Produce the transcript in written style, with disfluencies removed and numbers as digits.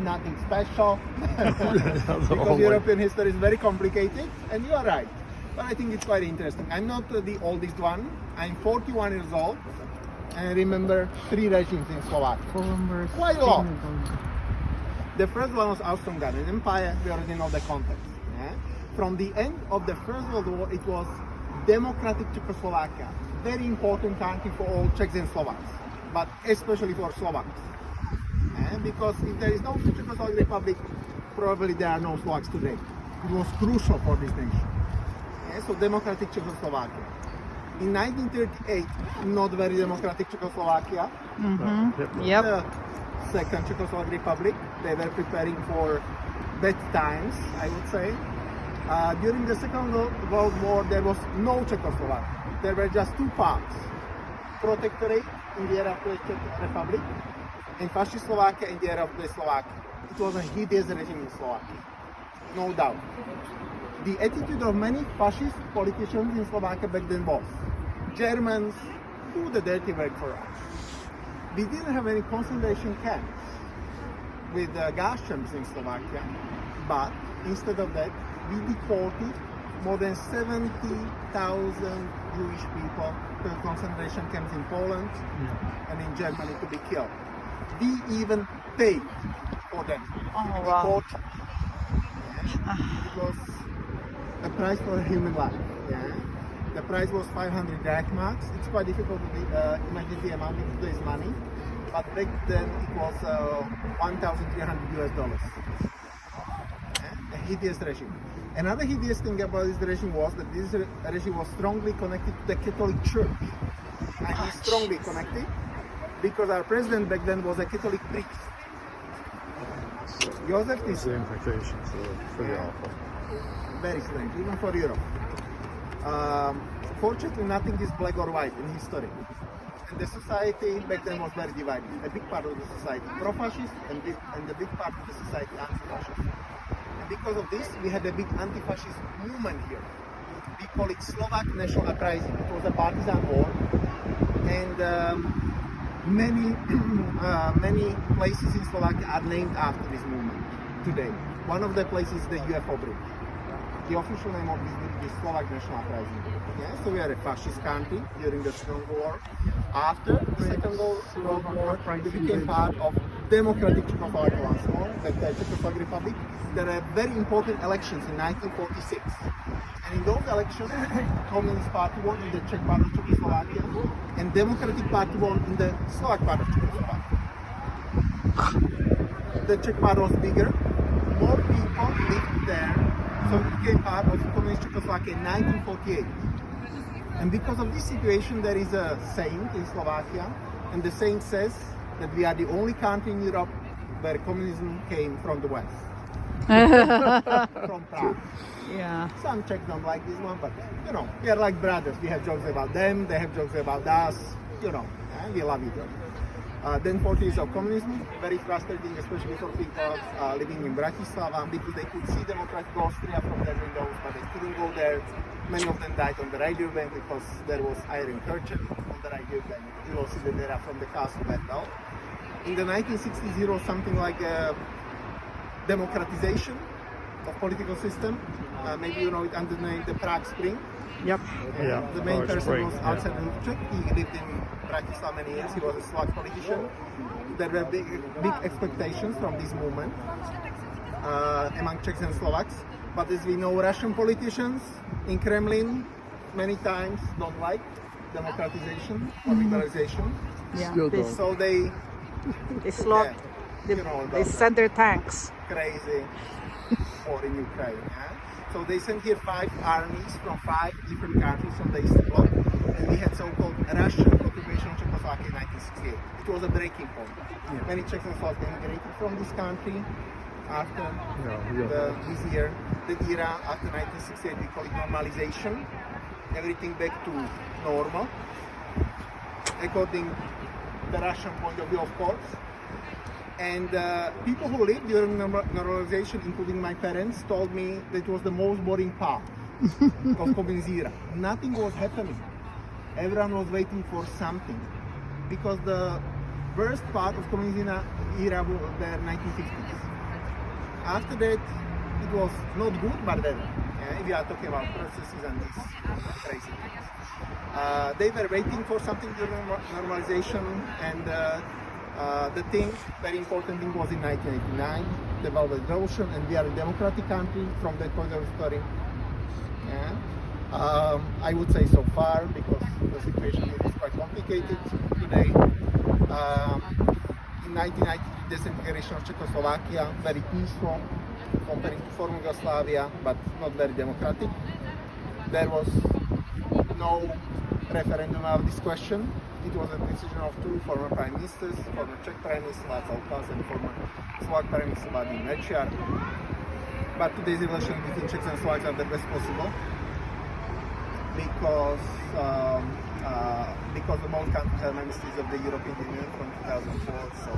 nothing special, That's because all European history is very complicated, and you are right. But I think it's quite interesting. I'm not the oldest one. I'm 41 years old, and I remember 3 regimes in Slovakia. Quite a lot. The first one was Austro-Hungarian Empire. We already know the context. Yeah? From the end of the First World War, it was democratic Czechoslovakia. Very important country for all Czechs and Slovaks, but especially for Slovaks. Because if there is no Czechoslovak Republic, probably there are no Slovaks today. It was crucial for this nation. So democratic Czechoslovakia. In 1938, not very democratic Czechoslovakia. Yep. The Second Czechoslovak Republic. They were preparing for bad times, I would say. During the Second World War, there was no Czechoslovakia. There were just 2 parts: Protectorate in the era of the Czech Republic, and Fascist Slovakia in the era of the Slovakia. It was a hideous regime in Slovakia, no doubt. The attitude of many fascist politicians in Slovakia back then was, Germans do the dirty work for us. We didn't have any concentration camps with gas chambers in Slovakia, but instead of that, we deported more than 70,000 Jewish people to concentration camps in Poland and in Germany to be killed. We even paid for them. Oh, wow. It was a price for a human life. Yeah. The price was 500 Reichsmarks. It's quite difficult to imagine the amount in today's money, but back then it was $1,300. A hideous regime. Another hideous thing about this regime was that this regime was strongly connected to the Catholic Church. And he's strongly connected because our president back then was a Catholic priest. Joseph The is implications are pretty awful. very strange, even for Europe. Fortunately, nothing is black or white in history. And the society back then was very divided. A big part of the society pro-fascist, and the big part of the society anti-fascist. And because of this, we had a big anti-fascist movement here. We call it Slovak National Uprising. It was a partisan war, and many places in Slovakia are named after this movement today. One of the places is the UFO bridge. The official name of this bridge is Slovak National Uprising. Yeah, so we are a fascist country during the Second World War. After the Second World War, we became part of democratic Czechoslovakia once more, the Czechoslovak Republic. There are very important elections in 1946. And in those elections, Communist Party won in the Czech part of Czechoslovakia, and Democratic Party won in the Slovak part of Czechoslovakia. The Czech part was bigger, more people lived there, so it became part of Communist Czechoslovakia in 1948. And because of this situation, there is a saying in Slovakia, and the saying says that we are the only country in Europe where communism came from the West. From Prague. Yeah. Some Czechs don't like this one, but we are like brothers. We have jokes about them, they have jokes about us, and we love each other. Then 40 years of communism, very frustrating, especially for people living in Bratislava, because they could see democratic Austria from their windows, but they couldn't go there. Many of them died on the radio bank because there was iron curtain on the radio bank. You will see the data from the castle battle. In the 1960s, there was something like a democratization of political system. Maybe you know it under the name the Prague Spring. Yep. Yeah. The main Prague person Spring, was Alexander Dubček. He lived in Bratislava many years. He was a Slovak politician. There were big expectations from this movement among Czechs and Slovaks. But as we know, Russian politicians in Kremlin many times don't like democratization or liberalization. Yeah. Still They, don't. So they slot. Yeah, They send their tanks. crazy war in Ukraine. Yeah? So they sent here 5 armies from 5 different countries from the Eastern Bloc, and we had so-called Russian occupation of Czechoslovakia in 1968. It was a breaking point. Many Czechs and Slovaks immigrated from this country after this year, the era after 1968. We call it normalization. Everything back to normal, according to the Russian point of view, of course. And people who lived during normalization, including my parents, told me that it was the most boring part of communism era. Nothing was happening. Everyone was waiting for something. Because the worst part of communism era were the 1950s. After that, it was not good, but then, if you are talking about processes and these crazy things. They were waiting for something to normalization, and the thing, very important thing, was in 1989, the Velvet Revolution, and we are a democratic country from that point of story. I would say so far, because the situation is quite complicated today. In 1990, disintegration of Czechoslovakia, very peaceful, comparing to former Yugoslavia, but not very democratic. There was no referendum of this question. It was a decision of two former prime ministers, former Czech prime minister Václav Klaus and former Slovak prime minister Vladimir Mečiar. But today's relations between Czechs and Slovaks are the best possible, because the most countries are members of the European Union from 2004. So